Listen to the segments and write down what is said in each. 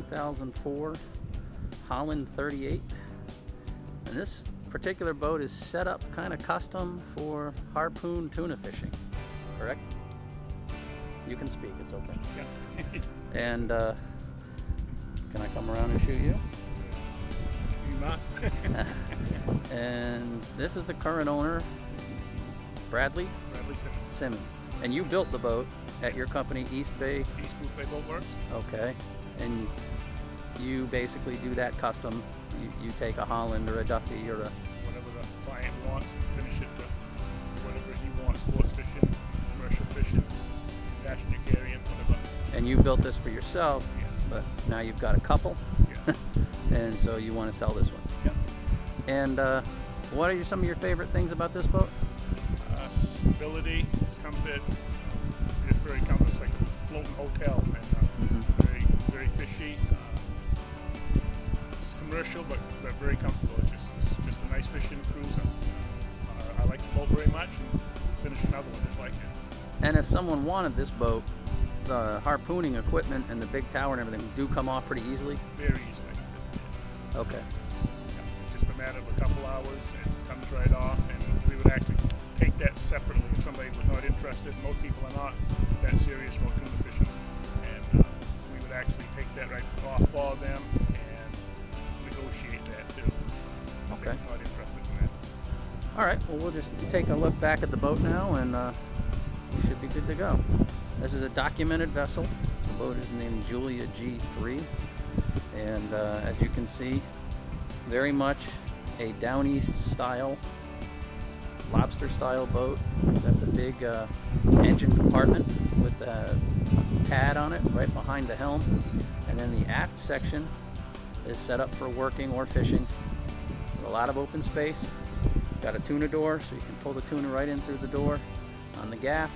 2004 Holland 38. And this particular boat is set up kind of custom for harpoon tuna fishing, correct? You can speak, it's okay. Yeah. And can I come around and shoot you? You must. And this is the current owner, Bradley Simmons. And you built the boat at your company, East Boothbay Boat Works. Okay. And you basically do that custom. You take a Holland or a Duffy or a... Whatever the client wants and finish it to whatever he wants. Sports fishing, commercial fishing, passenger carrying, whatever. And you built this for yourself. Yes. But now you've got a couple. Yes. And so you want to sell this one. Yeah. And what are some of your favorite things about this boat? Stability, its comfort. It's very comfortable. It's like a floating hotel, and very fishy. It's commercial, but very comfortable. It's just a nice fishing cruiser. I like the boat very much, and finish another one just like it. And if someone wanted this boat, the harpooning equipment and the big tower and everything do come off pretty easily? Very easily. Okay. Yeah, just a matter of a couple hours, it comes right off, and we would actually take that separately if somebody was not interested. Most people are not that serious about tuna fishing, and we would actually take that right off for them and negotiate that too. So Okay. if not interested in that. All right, well, we'll just take a look back at the boat now, and we should be good to go. This is a documented vessel. The boat is named Julia G3, and as you can see, very much a down east style, lobster style boat. Got the big engine compartment with a pad on it right behind the helm, and then the aft section is set up for working or fishing with a lot of open space. Got a tuna door, so you can pull the tuna right in through the door on the gaff,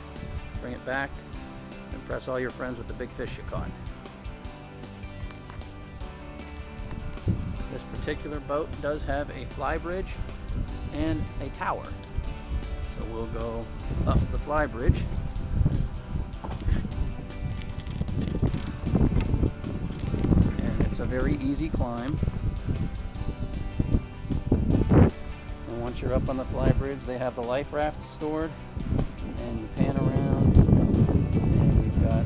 bring it back, and impress all your friends with the big fish you caught. This particular boat does have a flybridge and a tower. So we'll go up the flybridge. And it's a very easy climb. And once you're up on the flybridge, they have the life raft stored. And you pan around, and we've got...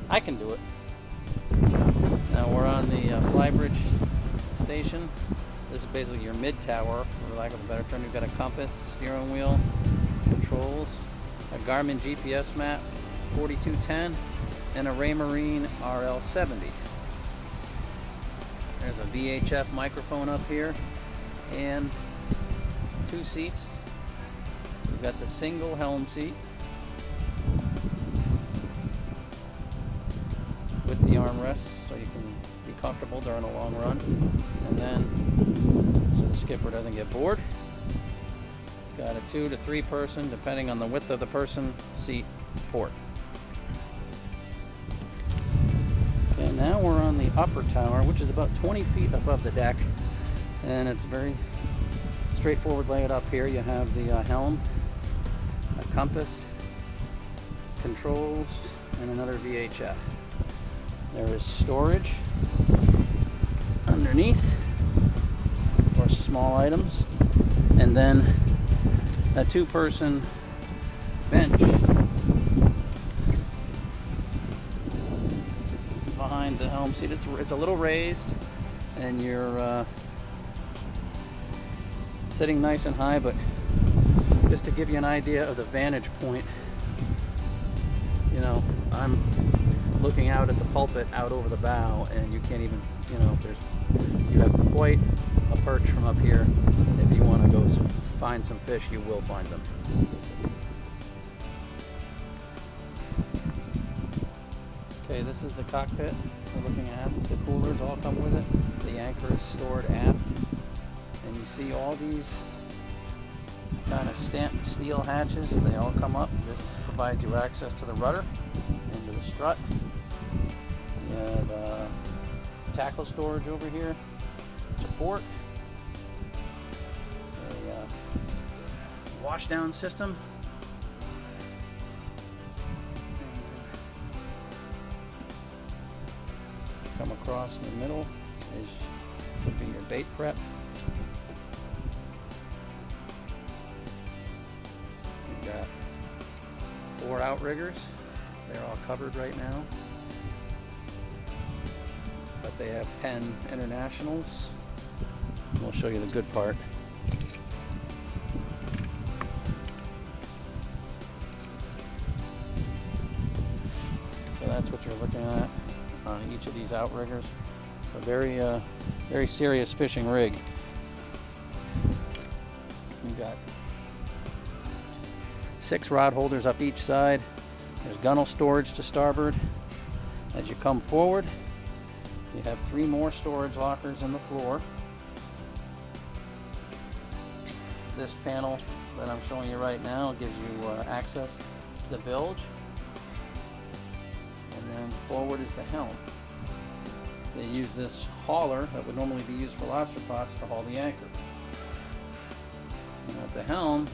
I can do it. Now we're on the Flybridge station. This is basically your mid tower, for lack of a better term. You've got a compass, steering wheel, controls, a Garmin GPS map, 4210, and a Raymarine RL70. There's a VHF microphone up here, and 2 seats. You've got the single helm seat with the armrests, so you can be comfortable during a long run, and then so the skipper doesn't get bored. Got a 2 to 3 person, depending on the width of the person, seat port. Okay, now we're on the upper tower, which is about 20 feet above the deck, and it's very straightforward layout up here. You have the helm, a compass, controls, and another VHF. There is storage underneath for small items, and then a 2-person bench behind the helm seat. It's a little raised, and you're sitting nice and high, but just to give you an idea of the vantage point, you know, I'm looking out at the pulpit out over the bow, and you can't even, you know, you have quite a perch from up here. If you want to go find some fish, you will find them. Okay, this is the cockpit we're looking at. The coolers all come with it. The anchor is stored aft, and you see all these kind of stamped steel hatches. They all come up. This provides you access to the rudder and to the strut. You have tackle storage over here, support, a washdown system, and then come across in the middle would be your bait prep. You've got 4 outriggers. They're all covered right now, but they have Penn Internationals. We'll show you the good part. So that's what you're looking at on each of these outriggers. A very serious fishing rig. We've got 6 rod holders up each side. There's gunnel storage to starboard. As you come forward, you have 3 more storage lockers in the floor. This panel that I'm showing you right now gives you access to the bilge. And then forward is the helm. They use this hauler that would normally be used for lobster pots to haul the anchor. And at the helm,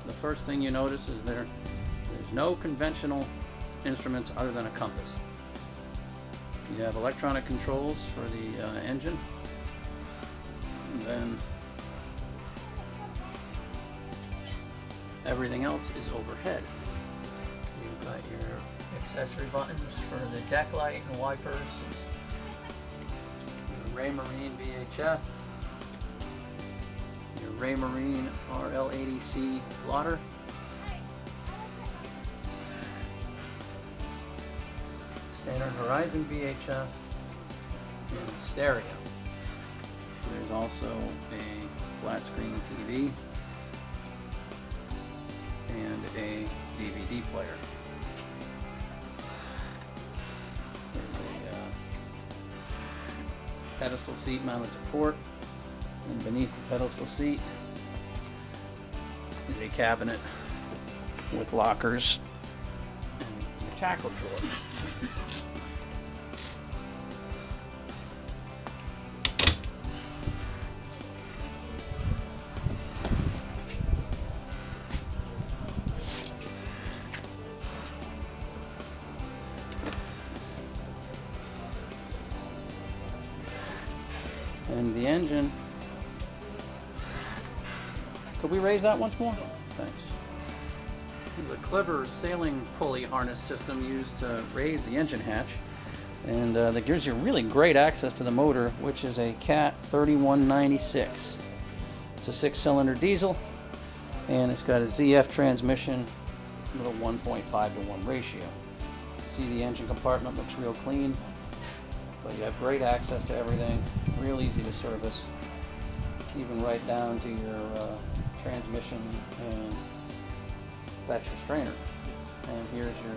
the first thing you notice is there's no conventional instruments other than a compass. You have electronic controls for the engine, and then everything else is overhead. You've got your accessory buttons for the deck light and wipers, your Raymarine VHF, your Raymarine RL80C plotter, standard Horizon VHF, and stereo. There's also a flat screen TV and a DVD player. There's a pedestal seat mounted to port, and beneath the pedestal seat is a cabinet with lockers and your tackle drawer. And the engine, could we raise that once more? Thanks. There's a clever sailing pulley harness system used to raise the engine hatch, and that gives you really great access to the motor, which is a Cat 3196. It's a 6-cylinder diesel, and it's got a ZF transmission with a 1.5-to-1 ratio. See, the engine compartment looks real clean, but you have great access to everything, real easy to service, even right down to your transmission, and that's your strainer. And here's your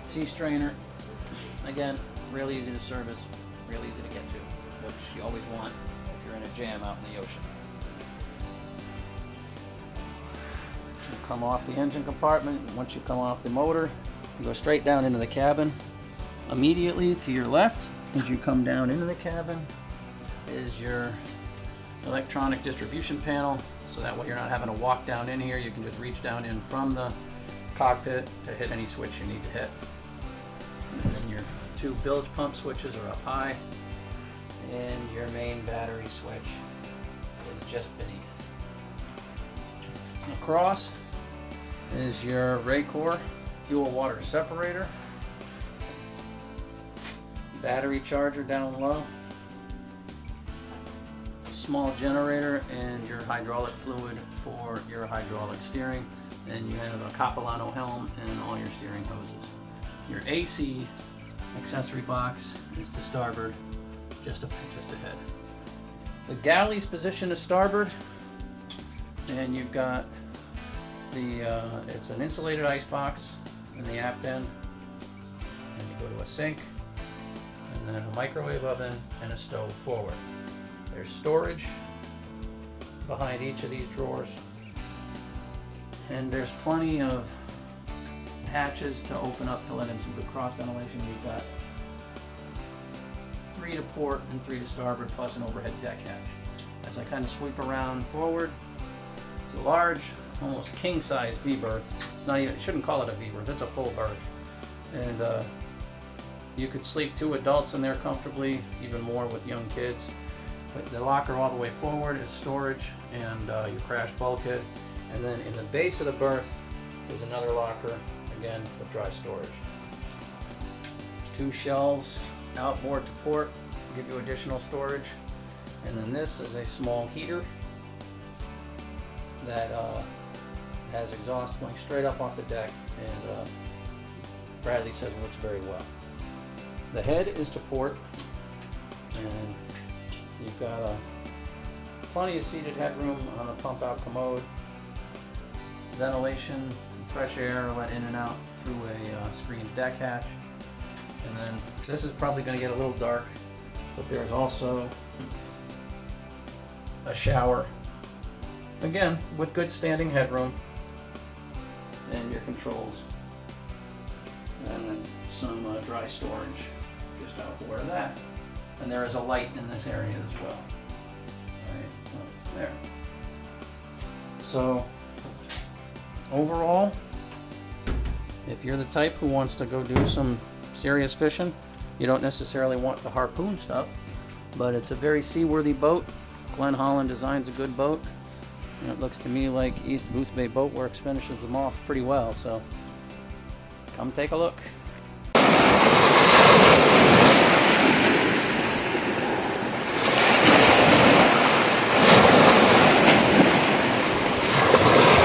sea strainer. Again, real easy to service, real easy to get to, which you always want if you're in a jam out in the ocean. You come off the engine compartment. Once you come off the motor, you go straight down into the cabin. Immediately to your left, as you come down into the cabin, is your electronic distribution panel, so that way you're not having to walk down in here. You can just reach down in from the cockpit to hit any switch you need to hit. And then your 2 bilge pump switches are up high, and your main battery switch is just beneath. Across is your Raycor fuel water separator, battery charger down low, a small generator, and your hydraulic fluid for your hydraulic steering. And you have a Capilano helm and all your steering hoses. Your AC accessory box is to starboard, just ahead. The galley's positioned to starboard, and you've got it's an insulated ice box in the aft end, and you go to a sink, and then a microwave oven and a stove forward. There's storage behind each of these drawers, and there's plenty of hatches to open up to let in some good cross ventilation. You've got 3 to port and 3 to starboard, plus an overhead deck hatch. As I kind of sweep around forward, it's a large, almost king-size V berth. It's not even, you shouldn't call it a V berth, it's a full berth. And You could sleep 2 adults in there comfortably, even more with young kids. But the locker all the way forward is storage and your crash bulkhead. And then in the base of the berth is another locker, again with dry storage. 2 shelves outboard to port, give you additional storage. And then this is a small heater that has exhaust going straight up off the deck, and Bradley says works very well. The head is to port, and you've got plenty of seated headroom on the pump out commode. Ventilation, fresh air let in and out through a screened deck hatch. And then this is probably going to get a little dark, but there's also a shower, again with good standing headroom, and your controls, and then some dry storage just outboard of that. And there is a light in this area as well. Right there. So overall, if you're the type who wants to go do some serious fishing, you don't necessarily want the harpoon stuff, but it's a very seaworthy boat. Glenn Holland designs a good boat, and it looks to me like East Boothbay Boat Works finishes them off pretty well, so come take a look.